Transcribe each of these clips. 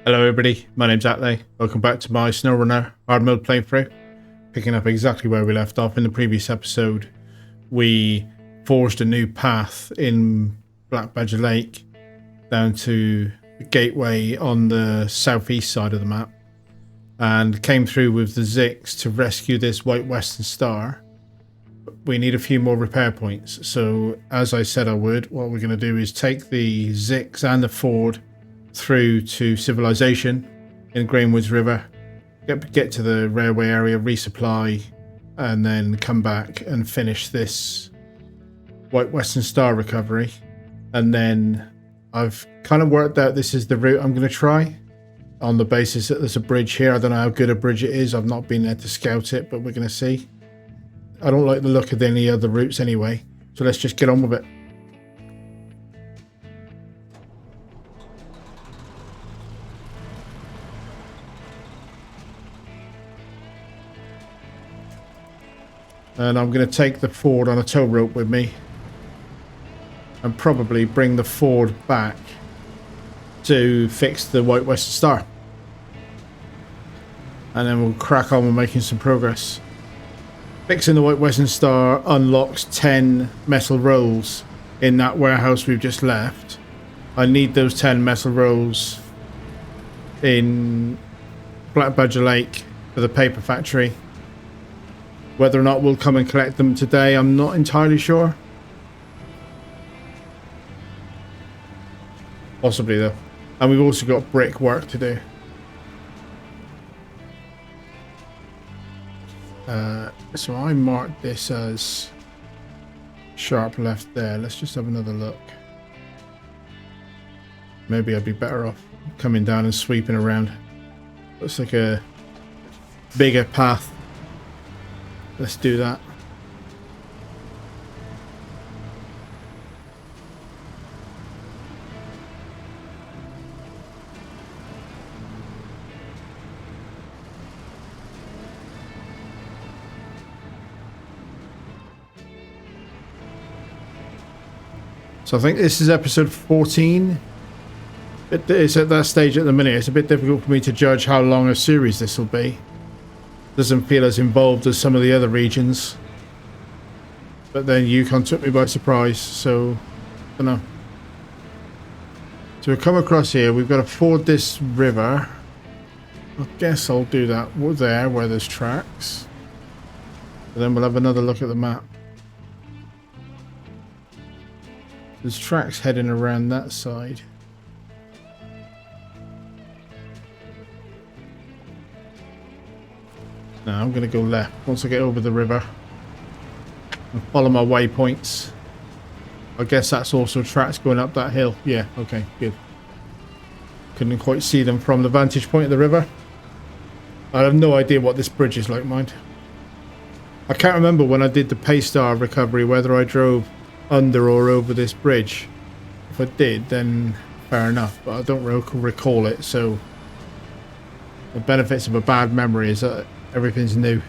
Hello everybody, my name's Atley. Welcome back to my SnowRunner hard mode playthrough. Picking up exactly where we left off in the previous episode, we forged a new path in Black Badger Lake down to the gateway on the southeast side of the map and came through with the Zix to rescue this white western star. We need a few more repair points, so as I said I would, what we're going to do is take the Zix and the Ford through to civilization in Greenwoods River, get to the railway area, resupply, and then come back and finish this White Western Star recovery. And then I've kind of worked out this is the route I'm going to try on the basis that there's a bridge here. I don't know how good a bridge it is. I've not been there to scout it, but we're going to see. I don't like the look of any other routes anyway, so let's just get on with it. And I'm going to take the Ford on a tow rope with me and probably bring the Ford back to fix the White Western Star. And then we'll crack on with making some progress. Fixing the White Western Star unlocks 10 metal rolls in that warehouse we've just left. I need those 10 metal rolls in Black Badger Lake for the paper factory. Whether or not we'll come and collect them today, I'm not entirely sure. Possibly though. And we've also got brick work to do. So I marked this as sharp left there. Let's just have another look. Maybe I'd be better off coming down and sweeping around. Looks like a bigger path. Let's do that. So I think this is episode 14. It's at that stage at the minute. It's a bit difficult for me to judge how long a series this will be. Doesn't feel as involved as some of the other regions. But then Yukon took me by surprise, so I don't know. So we come across here, we've got to ford this river. I guess I'll do that there where there's tracks. And then we'll have another look at the map. There's tracks heading around that side. No, I'm going to go left once I get over the river and follow my waypoints. I guess that's also tracks going up that hill. Yeah, okay, good. Couldn't quite see them from the vantage point of the river. I have no idea what this bridge is like, mind. I can't remember when I did the Paystar recovery whether I drove under or over this bridge. If I did, then fair enough, but I don't recall it, so the benefits of a bad memory is that everything's new.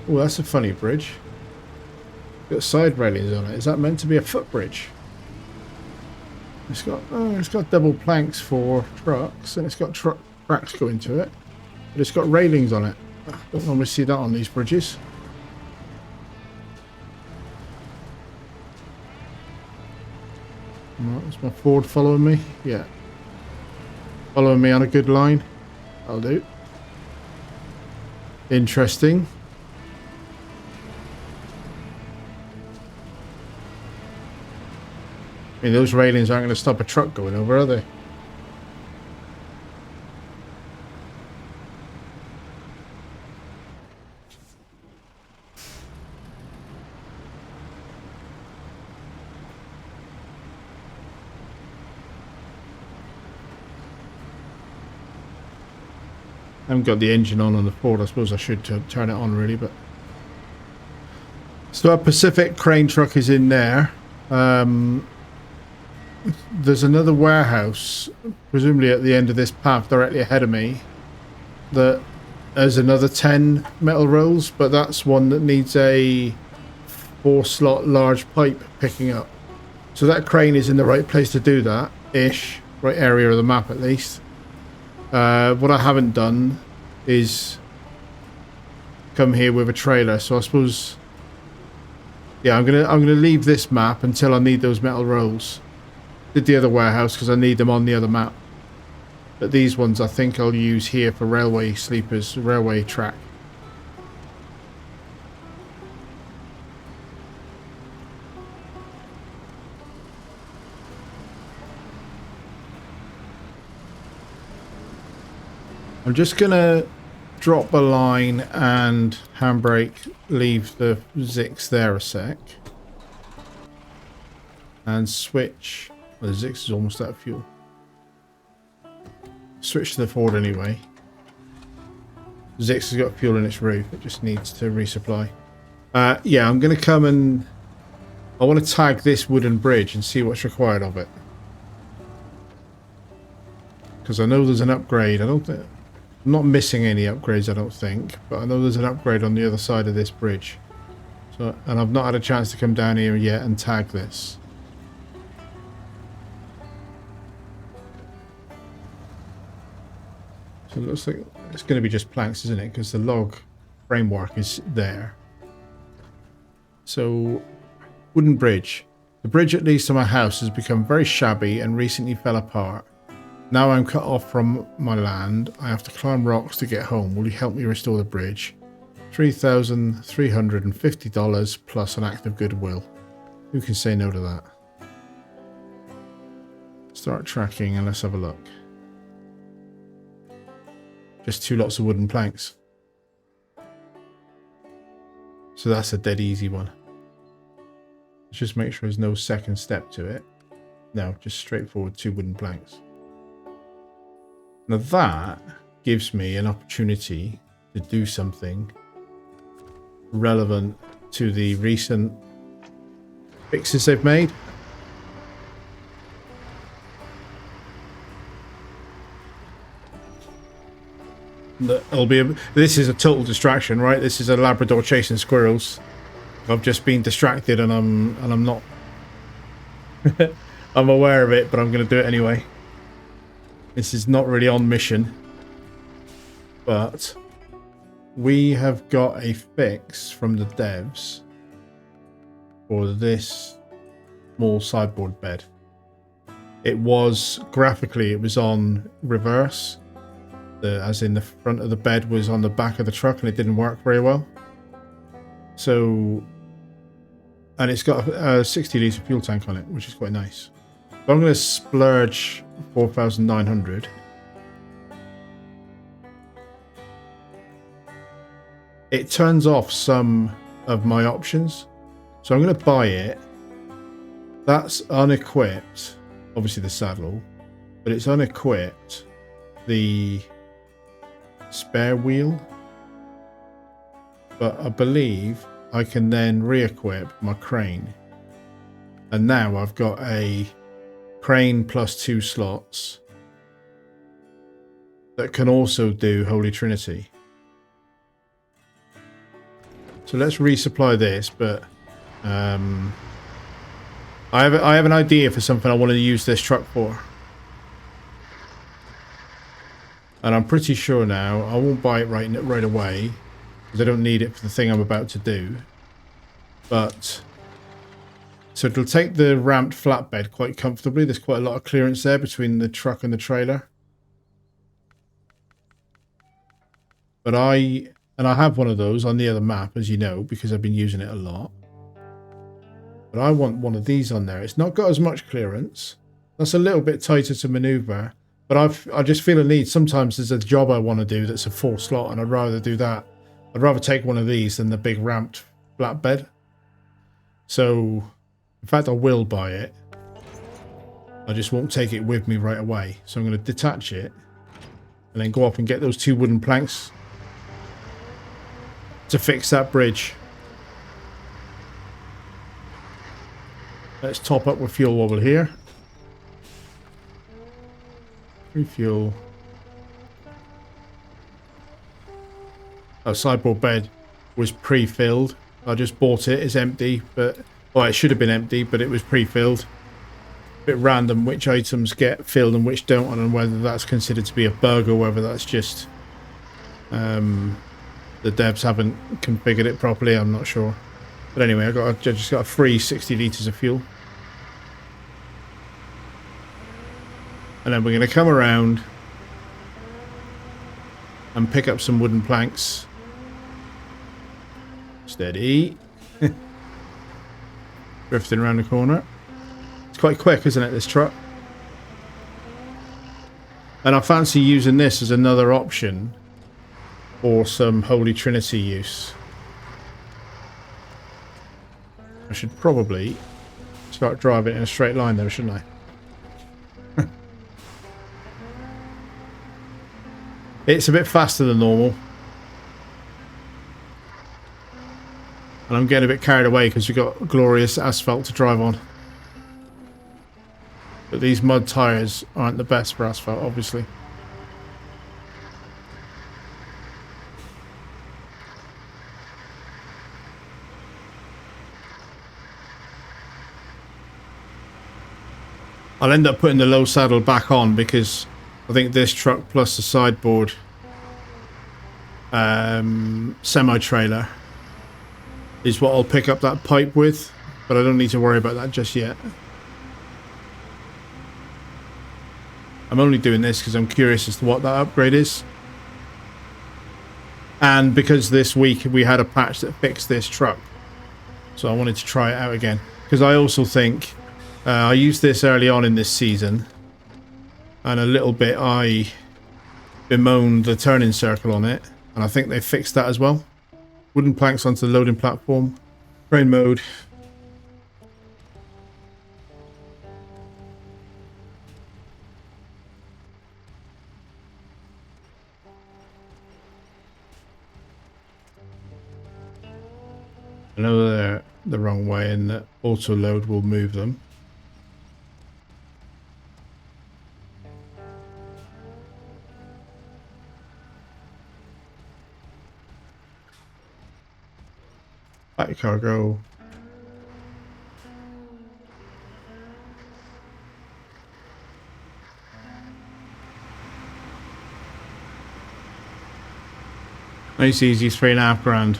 Oh, that's a funny bridge. Got side railings on it. Is that meant to be a footbridge? It's got double planks for trucks, and it's got tracks going to it, but it's got railings on it. I don't normally see that on these bridges. Is my Ford following me? Yeah. Following me on a good line. I'll do. Interesting. I mean, those railings aren't going to stop a truck going over, are they? I haven't got the engine on the Ford. I suppose I should turn it on really, but so our Pacific crane truck is in there. There's another warehouse, presumably at the end of this path directly ahead of me, that has another 10 metal rolls, but that's one that needs a 4-slot large pipe picking up. So that crane is in the right place to do that, ish, right area of the map at least. What I haven't done is come here with a trailer, so I suppose, yeah, I'm gonna leave this map until I need those metal rolls. Did the other warehouse because I need them on the other map, but these ones I think I'll use here for railway sleepers, railway track. I'm just gonna drop a line and handbrake, leave the Zix there a sec, and switch. Well, the Zix is almost out of fuel. Switch to the Ford anyway. Zix has got fuel in its roof, it just needs to resupply. Yeah, I'm gonna come and I want to tag this wooden bridge and see what's required of it, because I know there's an upgrade. I'm not missing any upgrades, I don't think, but I know there's an upgrade on the other side of this bridge. So, and I've not had a chance to come down here yet and tag this. So it looks like it's going to be just planks, isn't it? Because the log framework is there. So, wooden bridge. The bridge that leads to my house has become very shabby and recently fell apart. Now I'm cut off from my land. I have to climb rocks to get home. Will you help me restore the bridge? $3,350 plus an act of goodwill. Who can say no to that? Start tracking and let's have a look. Just 2 lots of wooden planks. So that's a dead easy one. Let's just make sure there's no second step to it. No, just straightforward 2 wooden planks. Now that gives me an opportunity to do something relevant to the recent fixes they've made. This is a total distraction, right? This is a Labrador chasing squirrels. I've just been distracted and I'm not I'm aware of it, but I'm going to do it anyway. This is not really on mission, but we have got a fix from the devs for this small sideboard bed. It was graphically, it was on reverse, as in the front of the bed was on the back of the truck, and it didn't work very well. So, and it's got a 60 litre fuel tank on it, which is quite nice. So I'm going to splurge 4,900. It turns off some of my options, so I'm going to buy it. That's unequipped, obviously the saddle, but it's unequipped the spare wheel. But I believe I can then re-equip my crane, and now I've got a crane plus 2 slots that can also do Holy Trinity. So let's resupply this, but I have an idea for something I want to use this truck for, and I'm pretty sure now I won't buy it right away because I don't need it for the thing I'm about to do. But so it'll take the ramped flatbed quite comfortably. There's quite a lot of clearance there between the truck and the trailer. But I have one of those on the other map, as you know, because I've been using it a lot. But I want one of these on there. It's not got as much clearance. That's a little bit tighter to maneuver. But I just feel a need. Sometimes there's a job I want to do that's a 4 slot, and I'd rather do that. I'd rather take one of these than the big ramped flatbed. So, in fact, I will buy it. I just won't take it with me right away. So I'm going to detach it and then go off and get those 2 wooden planks to fix that bridge. Let's top up with fuel while we're here. Refuel. Our sideboard bed was pre-filled. I just bought it. It's empty, but well, it should have been empty, but it was pre-filled. Bit random which items get filled and which don't, and whether that's considered to be a bug or whether that's just the devs haven't configured it properly. I'm not sure. But anyway, I just got a free 60 litres of fuel. And then we're going to come around and pick up some wooden planks. Steady. Drifting around the corner. It's quite quick, isn't it, this truck? And I fancy using this as another option for some Holy Trinity use. I should probably start driving in a straight line though, shouldn't I? It's a bit faster than normal. And I'm getting a bit carried away because we've got glorious asphalt to drive on. But these mud tyres aren't the best for asphalt, obviously. I'll end up putting the low saddle back on because I think this truck plus the sideboard semi-trailer is what I'll pick up that pipe with, but I don't need to worry about that just yet. I'm only doing this because I'm curious as to what that upgrade is. And because this week we had a patch that fixed this truck. So I wanted to try it out again. Because I also think I used this early on in this season. And a little bit I bemoaned the turning circle on it. And I think they fixed that as well. Wooden planks onto the loading platform. Train mode. I know they're the wrong way and that auto load will move them. Back cargo. Nice easy, $3.5 grand.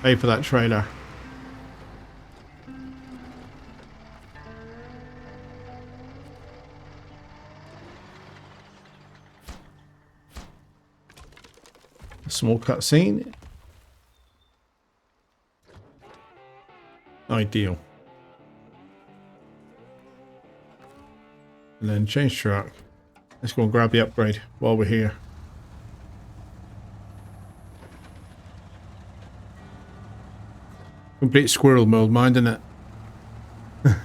Pay for that trailer. A small cutscene. Ideal. And then change track. Let's go and grab the upgrade while we're here. Complete squirrel mode, mind, isn't it?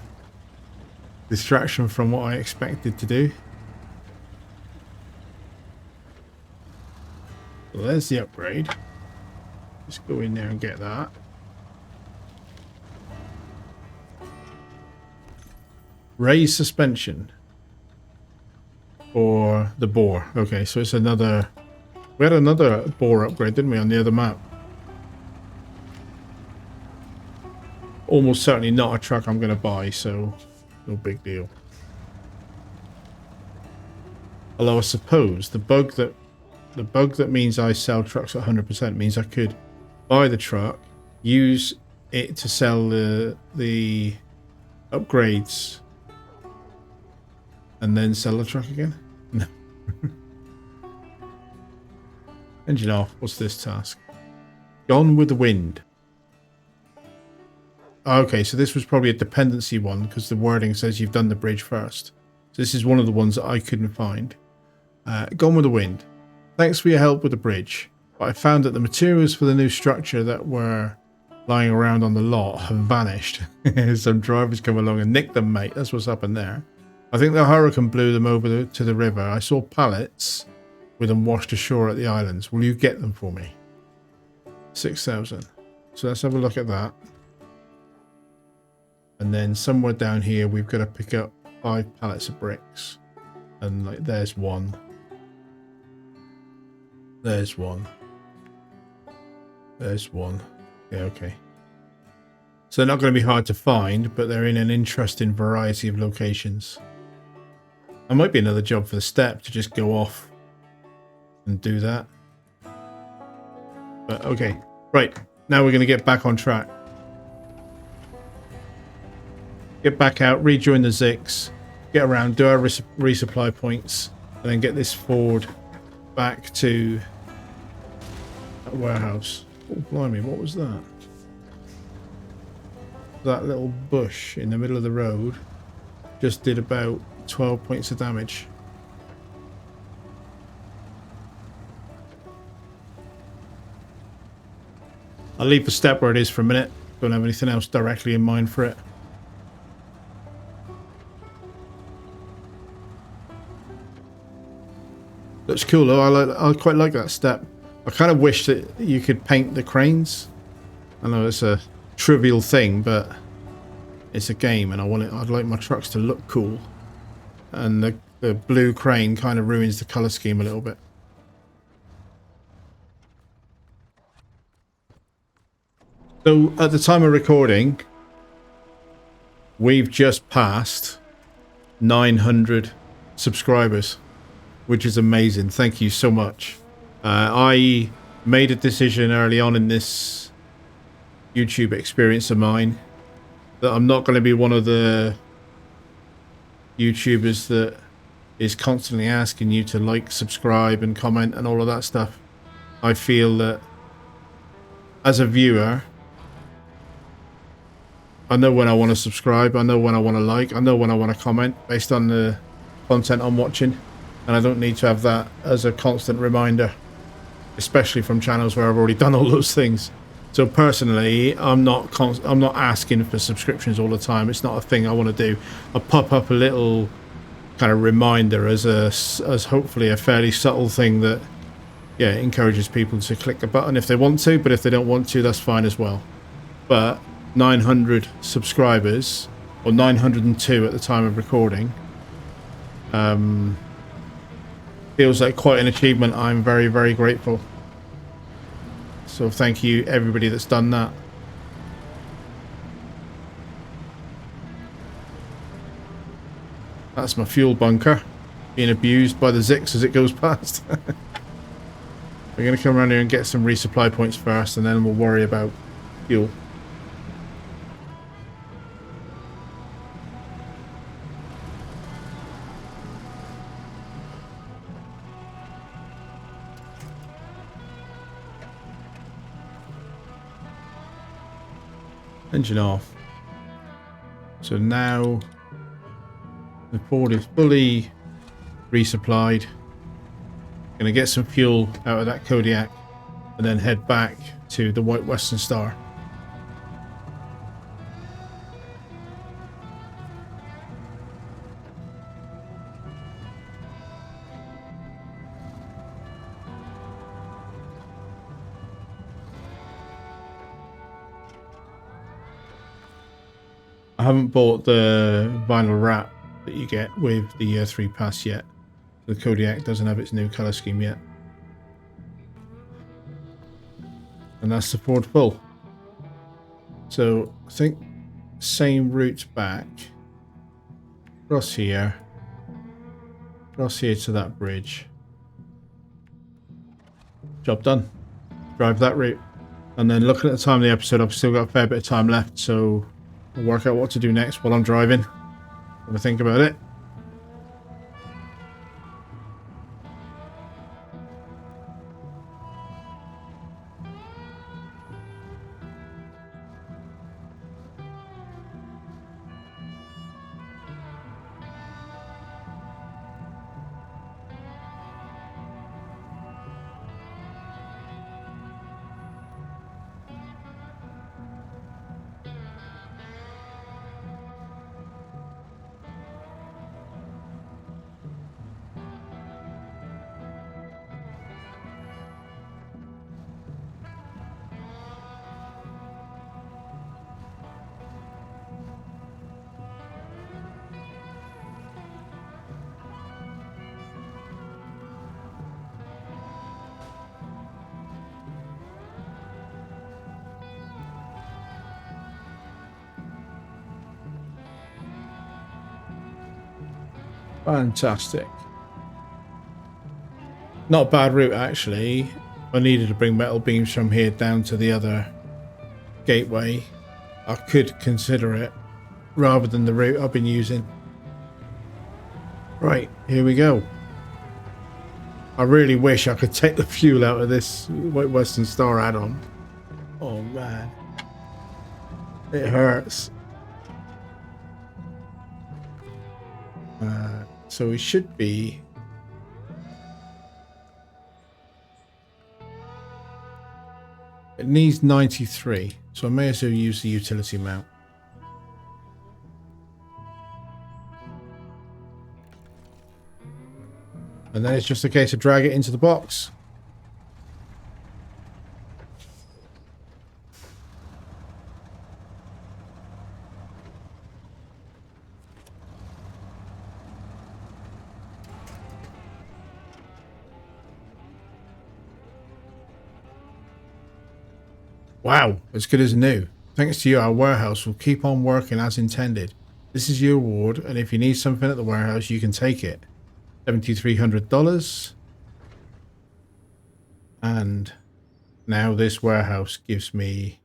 Distraction from what I expected to do. So there's the upgrade. Just go in there and get that. Raise suspension for the bore. Okay, so it's another... We had another bore upgrade, didn't we, on the other map? Almost certainly not a truck I'm going to buy, so no big deal. Although I suppose the bug that means I sell trucks at 100% means I could buy the truck, use it to sell the upgrades, and then sell the truck again? No. Engine off. What's this task? Gone with the wind. Okay, so this was probably a dependency one because the wording says you've done the bridge first. So this is one of the ones that I couldn't find. Gone with the wind. Thanks for your help with the bridge. But I found that the materials for the new structure that were lying around on the lot have vanished. Some drivers come along and nicked them, mate. That's what's happened there. I think the hurricane blew them over to the river. I saw pallets with them washed ashore at the islands. Will you get them for me? 6,000. So let's have a look at that. And then somewhere down here, we've got to pick up 5 pallets of bricks. And like, there's one. There's one. There's one. Yeah, okay. So they're not going to be hard to find, but they're in an interesting variety of locations. That might be another job for the step to just go off and do that. But okay, right. Now we're going to get back on track. Get back out, rejoin the Zix, get around, do our resupply points, and then get this Ford back to that warehouse. Oh, blimey, what was that? That little bush in the middle of the road just did about 12 points of damage. I'll leave the step where it is for a minute. Don't have anything else directly in mind for it. Looks cool though. I quite like that step. I kind of wish that you could paint the cranes. I know it's a trivial thing, but it's a game, and I'd like my trucks to look cool. And the blue crane kind of ruins the color scheme a little bit. So at the time of recording, we've just passed 900 subscribers, which is amazing. Thank you so much. I made a decision early on in this YouTube experience of mine that I'm not going to be one of the YouTubers that is constantly asking you to like, subscribe and comment and all of that stuff. I feel that as a viewer, I know when I want to subscribe, I know when I want to like, I know when I want to comment based on the content I'm watching, and I don't need to have that as a constant reminder, especially from channels where I've already done all those things. So personally, I'm not asking for subscriptions all the time. It's not a thing I want to do. I pop up a little kind of reminder as hopefully a fairly subtle thing that, yeah, encourages people to click the button if they want to, but if they don't want to, that's fine as well. But 900 subscribers, or 902 at the time of recording, feels like quite an achievement. I'm very, very grateful. So thank you everybody that's done that. That's my fuel bunker being abused by the Zix as it goes past. We're going to come around here and get some resupply points first, and then we'll worry about fuel. Engine off. So now the Ford is fully resupplied. Gonna get some fuel out of that Kodiak and then head back to the White Western Star. I haven't bought the vinyl wrap that you get with the 3 Pass yet. The Kodiak doesn't have its new colour scheme yet. And that's the Ford full. So I think same route back. Across here to that bridge. Job done. Drive that route. And then looking at the time of the episode, I've still got a fair bit of time left, so I'll work out what to do next while I'm driving. Have a think about it. Fantastic. Not a bad route, actually. If I needed to bring metal beams from here down to the other gateway, I could consider it rather than the route I've been using. Right, here we go. I really wish I could take the fuel out of this Western Star add-on. Oh man, it hurts. So we should be... It needs 93, so I may as well use the utility mount. And then it's just a case of drag it into the box. Wow, as good as new. Thanks to you, our warehouse will keep on working as intended. This is your reward, and if you need something at the warehouse, you can take it. $7,300. And now this warehouse gives me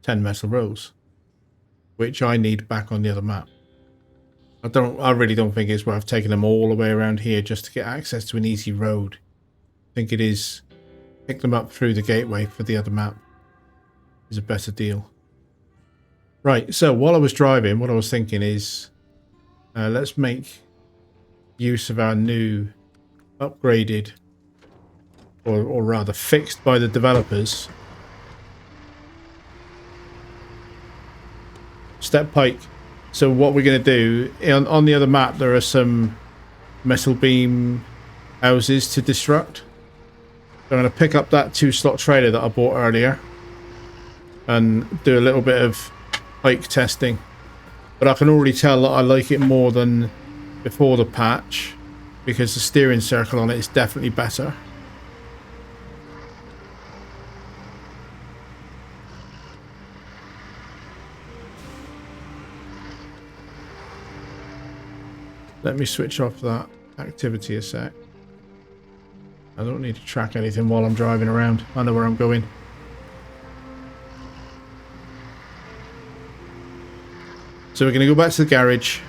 10 metal rolls, which I need back on the other map. I really don't think it's worth taking them all the way around here just to get access to an easy road. I think it is pick them up through the gateway for the other map is a better deal. Right, so while I was driving, what I was thinking is let's make use of our new upgraded, or rather fixed by the developers, step pike. So what we're going to do, on the other map there are some metal beam houses to destruct. So I'm going to pick up that 2-slot trailer that I bought earlier and do a little bit of Pike testing. But I can already tell that I like it more than before the patch because the steering circle on it is definitely better. Let me switch off that activity a sec. I don't need to track anything while I'm driving around. I know where I'm going. So we're going to go back to the garage.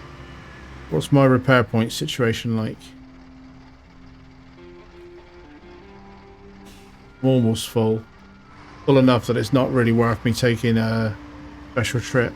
What's my repair point situation like? I'm almost full. Full enough that it's not really worth me taking a special trip.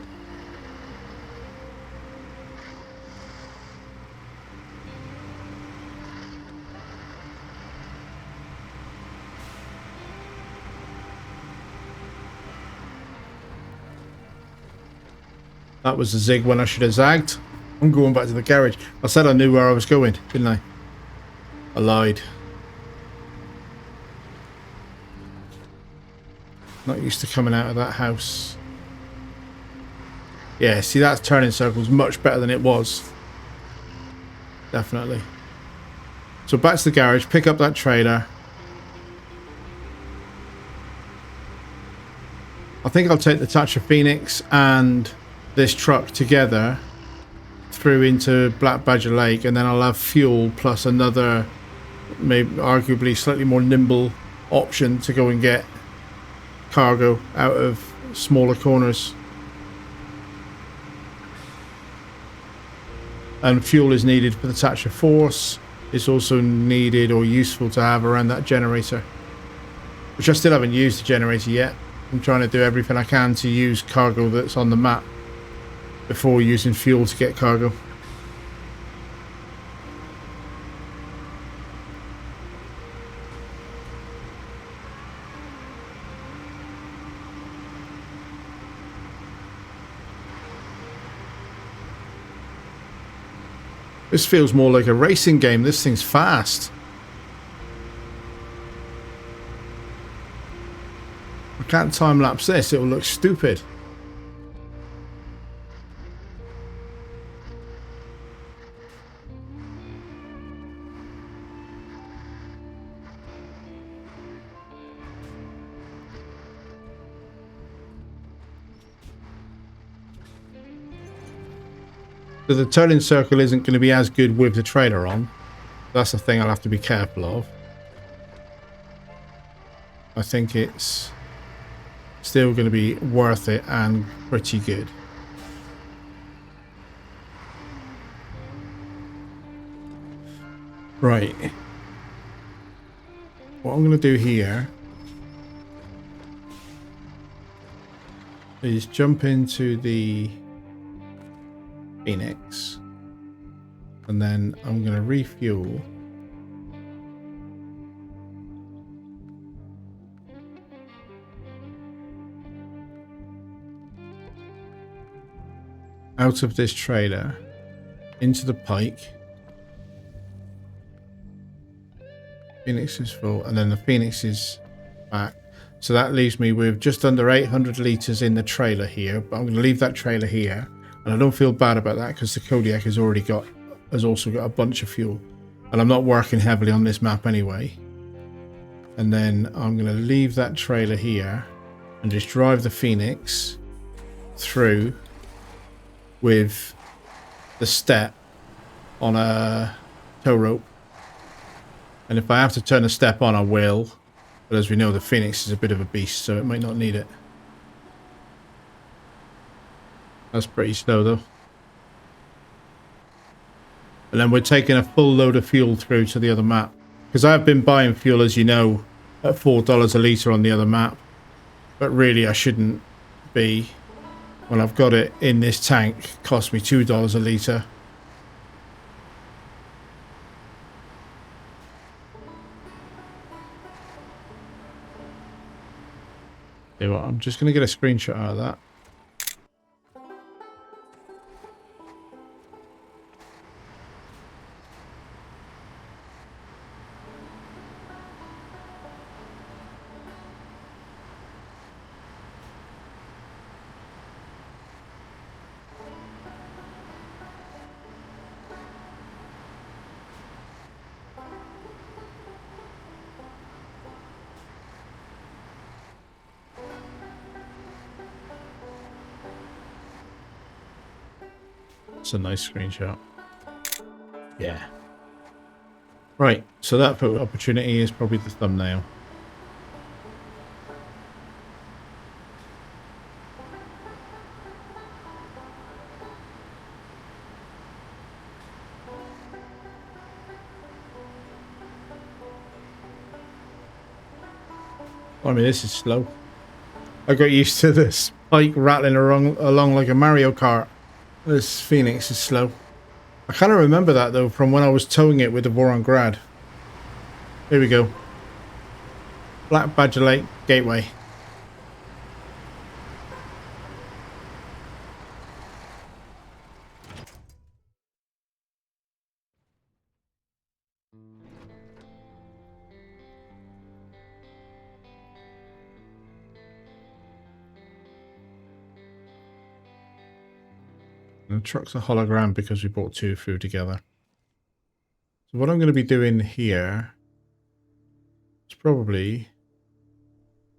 That was a zig when I should have zagged. I'm going back to the garage. I said I knew where I was going, didn't I? I lied. Not used to coming out of that house. Yeah, see, that turning circle is much better than it was. Definitely. So back to the garage, pick up that trailer. I think I'll take the Thatcher Phoenix and this truck together through into Black Badger Lake, and then I'll have fuel plus another, maybe arguably slightly more nimble option to go and get cargo out of smaller corners. And fuel is needed for the Thatcher Force. It's also needed or useful to have around that generator, which I still haven't used the generator yet. I'm trying to do everything I can to use cargo that's on the map before using fuel to get cargo. This feels more like a racing game. This thing's fast. I can't time lapse this, it will look stupid. So the turning circle isn't going to be as good with the trailer on. That's the thing I'll have to be careful of. I think it's still going to be worth it and pretty good. Right. What I'm going to do here is jump into the Phoenix, and then I'm going to refuel. Out of this trailer into the Pike. Phoenix is full, and then the Phoenix is back. So that leaves me with just under 800 litres in the trailer here, but I'm going to leave that trailer here. And I don't feel bad about that because the Kodiak has also got a bunch of fuel. And I'm not working heavily on this map anyway. And then I'm going to leave that trailer here and just drive the Phoenix through with the step on a tow rope. And if I have to turn a step on, I will. But as we know, the Phoenix is a bit of a beast, so it might not need it. That's pretty slow, though. And then we're taking a full load of fuel through to the other map. Because I've been buying fuel, as you know, at $4 a litre on the other map. But really, I shouldn't be. When I've got it in this tank, it cost me $2 a litre. I'm just going to get a screenshot out of that. It's a nice screenshot. Yeah. Right, so that photo opportunity is probably the thumbnail. I mean, this is slow. I got used to this Pike rattling along like a Mario Kart. This Phoenix is slow. I kind of remember that though from when I was towing it with the Voronggrad. Here we go. Black Badger Lake Gateway. And the truck's a hologram because we brought two through together. So what I'm going to be doing here is probably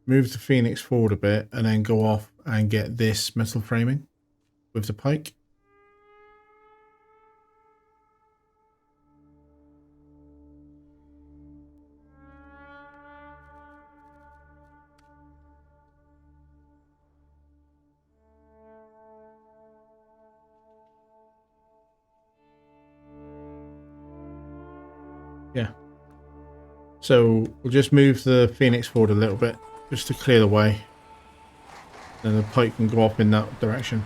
move the Phoenix forward a bit and then go off and get this metal framing with the Pike. Yeah. So we'll just move the Phoenix forward a little bit just to clear the way. Then the Pike can go off in that direction.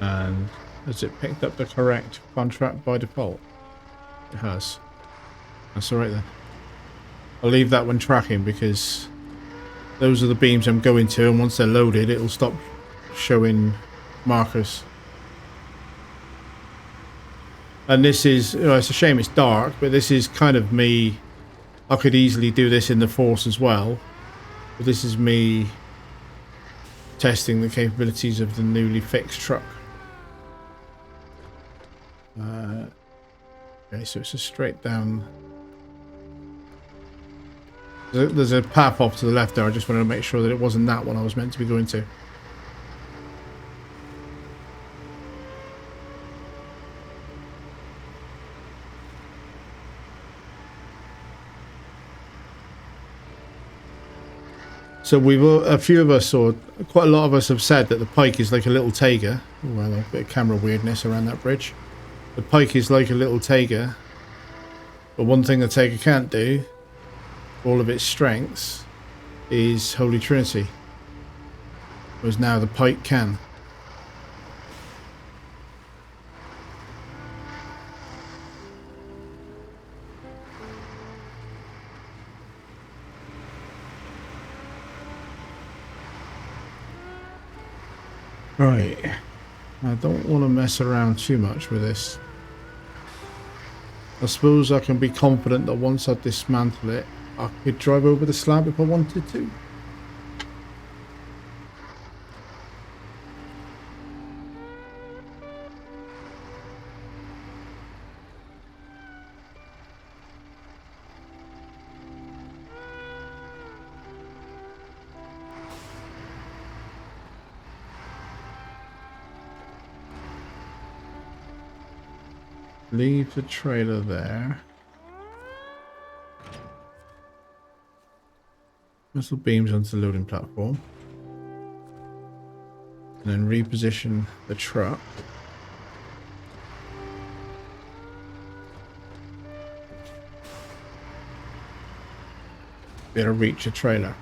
And has it picked up the correct contract by default? It has. That's alright then. I'll leave that one tracking because those are the beams I'm going to, and once they're loaded it'll stop showing markers. And this is, you know, it's a shame it's dark, but this is kind of me. I could easily do this in the Force as well. But this is me testing the capabilities of the newly fixed truck. Okay, so it's a straight down. There's a path off to the left there. I just wanted to make sure that it wasn't that one I was meant to be going to. So a few of us, or quite a lot of us, have said that the Pike is like a little Taiga. Well, a bit of camera weirdness around that bridge. The Pike is like a little Taiga, but one thing the Taiga can't do, all of its strengths, is Holy Trinity. Whereas now the Pike can. Right, I don't want to mess around too much with this. I suppose I can be confident that once I dismantle it, I could drive over the slab if I wanted to. Leave the trailer there. Metal beams onto the loading platform. And then reposition the truck. Better reach a trailer.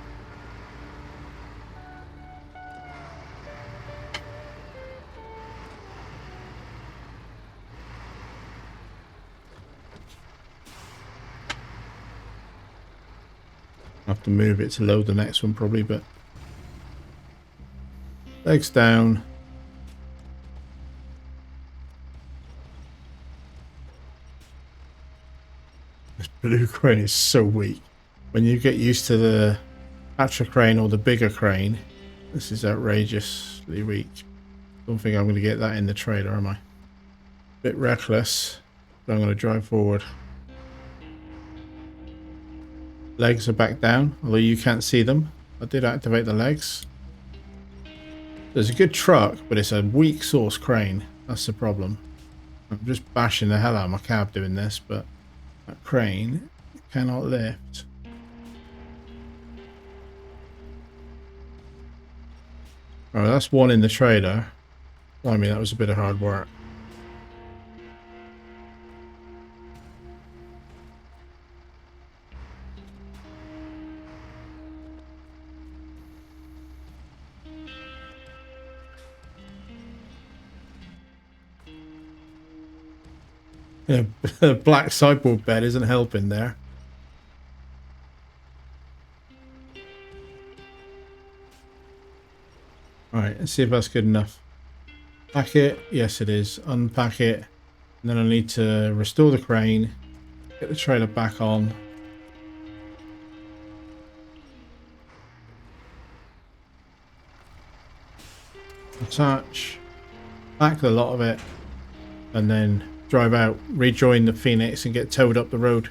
Have to move it to load the next one probably, but legs down. This blue crane is so weak. When you get used to the Patra crane or the bigger crane, this is outrageously weak. Don't think I'm going to get that in the trailer, am I? Bit reckless, but I'm going to drive forward. Legs are back down, although you can't see them. I did activate the legs. There's a good truck, but it's a weak source crane. That's the problem. I'm just bashing the hell out of my cab doing this, but that crane cannot lift. Alright, that's one in the trailer. I mean, that was a bit of hard work. Yeah, a black sideboard bed isn't helping there. Alright, let's see if that's good enough. Pack it. Yes, it is. Unpack it. And then I need to restore the crane. Get the trailer back on. Attach. Pack the lot of it. And then drive out, rejoin the Phoenix and get towed up the road.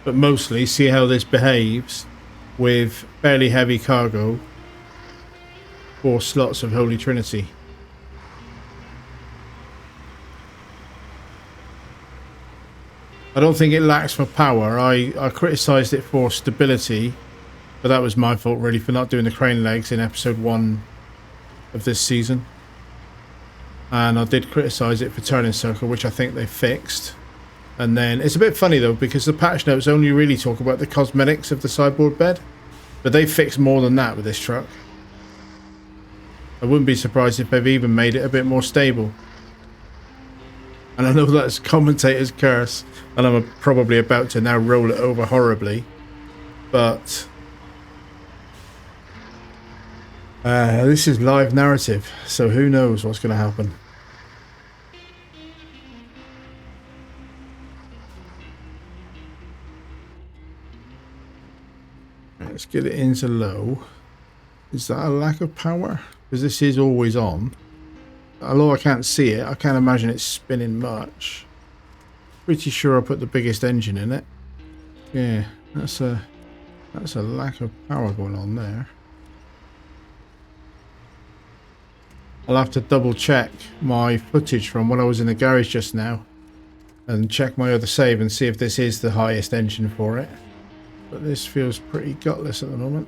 But mostly see how this behaves with fairly heavy cargo, 4 slots of Holy Trinity. I don't think it lacks for power. I criticised it for stability, but that was my fault really for not doing the crane legs in episode 1 of this season. And I did criticise it for turning circle, which I think they fixed. And then it's a bit funny though, because the patch notes only really talk about the cosmetics of the sideboard bed, but they fixed more than that with this truck. I wouldn't be surprised if they've even made it a bit more stable. And I know that's commentator's curse, and I'm probably about to now roll it over horribly, but this is live narrative, so who knows what's going to happen. Let's get it into low. Is that a lack of power? Because this is always on. Although I can't see it, I can't imagine it's spinning much. Pretty sure I put the biggest engine in it. Yeah, that's a lack of power going on there. I'll have to double check my footage from when I was in the garage just now and check my other save and see if this is the highest engine for it. But this feels pretty gutless at the moment.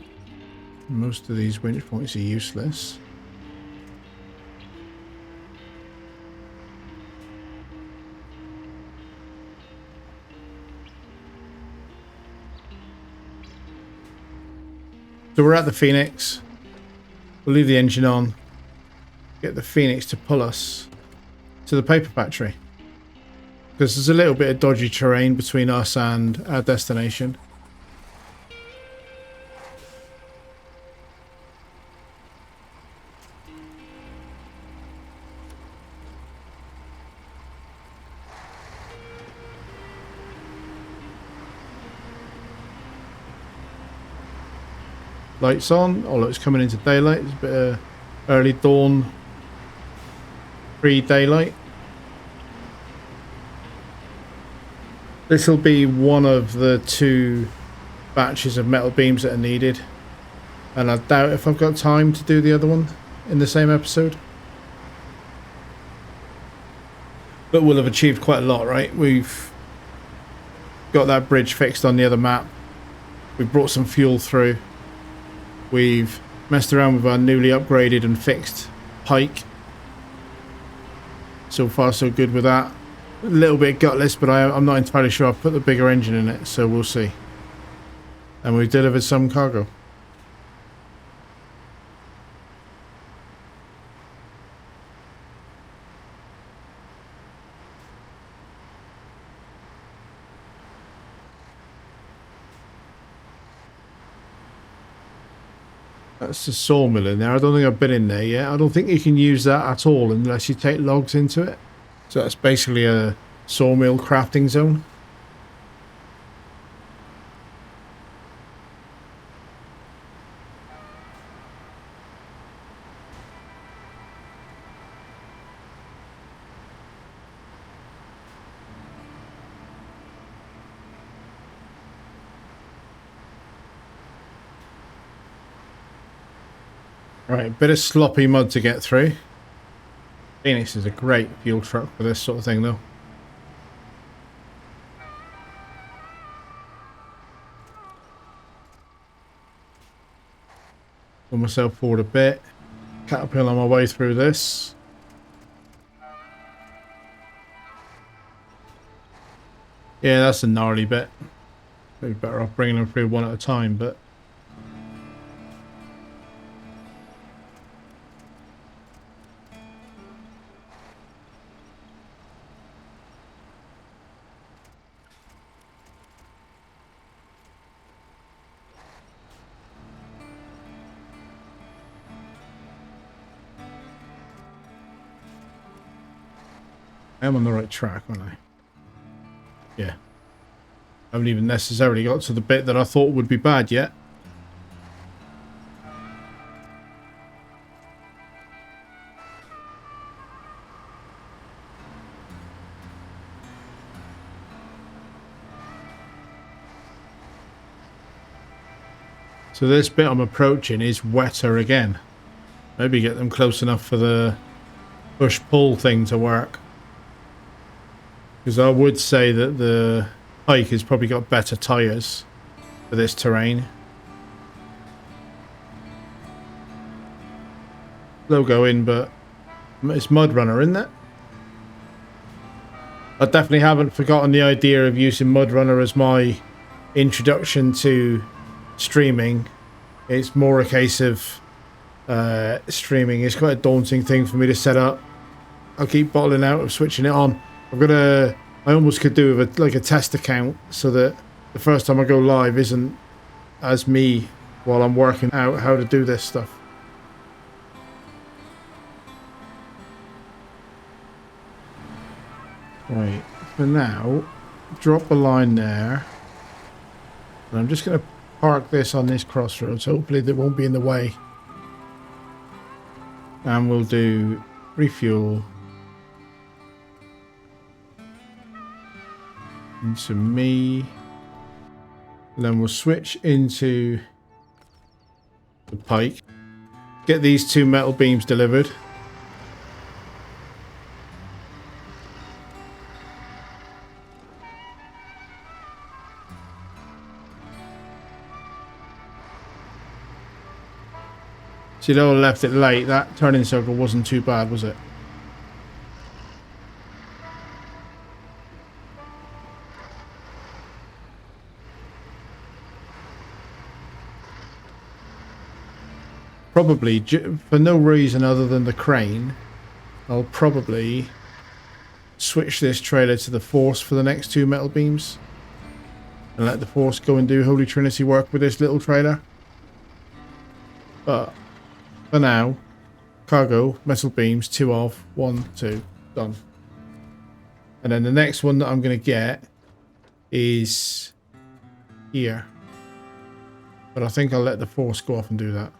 Most of these winch points are useless. So we're at the Phoenix. We'll leave the engine on. Get the Phoenix to pull us to the paper factory. Because there's a little bit of dodgy terrain between us and our destination. Lights on, although it's coming into daylight. It's a bit of early dawn, pre-daylight. This will be one of the 2 batches of metal beams that are needed, and I doubt if I've got time to do the other one in the same episode. But we'll have achieved quite a lot, right? We've got that bridge fixed on the other map. We've brought some fuel through. We've messed around with our newly upgraded and fixed Pike. So far so good with that. A little bit gutless, but I'm not entirely sure I've put the bigger engine in it, so we'll see. And we've delivered some cargo. That's the sawmill in there. I don't think I've been in there yet. I don't think you can use that at all unless you take logs into it. So that's basically a sawmill crafting zone. Right, bit of sloppy mud to get through. Phoenix is a great fuel truck for this sort of thing though. Pull myself forward a bit. Caterpillar my way through this. Yeah, that's a gnarly bit. Maybe better off bringing them through one at a time, but... I am on the right track, aren't I? Yeah. I haven't even necessarily got to the bit that I thought would be bad yet. So this bit I'm approaching is wetter again. Maybe get them close enough for the push-pull thing to work. Because I would say that the Pike has probably got better tyres for this terrain. Logo in, but it's MudRunner, isn't it? I definitely haven't forgotten the idea of using MudRunner as my introduction to streaming. It's more a case of streaming. It's quite a daunting thing for me to set up. I'll keep bottling out of switching it on. I almost could do with like a test account so that the first time I go live isn't as me while I'm working out how to do this stuff. Right, for now, drop a line there. And I'm just going to park this on this crossroads. Hopefully they won't be in the way. And we'll do refuel. Into me. And then we'll switch into the Pike. Get these 2 metal beams delivered. See, though I left it late, that turning circle wasn't too bad, was it? Probably, for no reason other than the crane, I'll probably switch this trailer to the Force for the next 2 metal beams. And let the Force go and do Holy Trinity work with this little trailer. But for now, cargo, metal beams, 2 off, 1, 2, done. And then the next one that I'm going to get is here. But I think I'll let the Force go off and do that.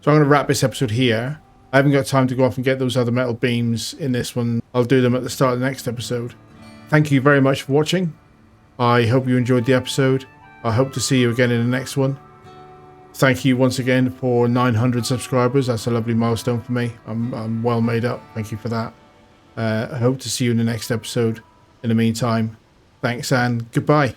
So I'm going to wrap this episode here. I haven't got time to go off and get those other metal beams in this one. I'll do them at the start of the next episode. Thank you very much for watching. I hope you enjoyed the episode. I hope to see you again in the next one. Thank you once again for 900 subscribers. That's a lovely milestone for me. I'm well made up. Thank you for that. I hope to see you in the next episode. In the meantime, thanks and goodbye.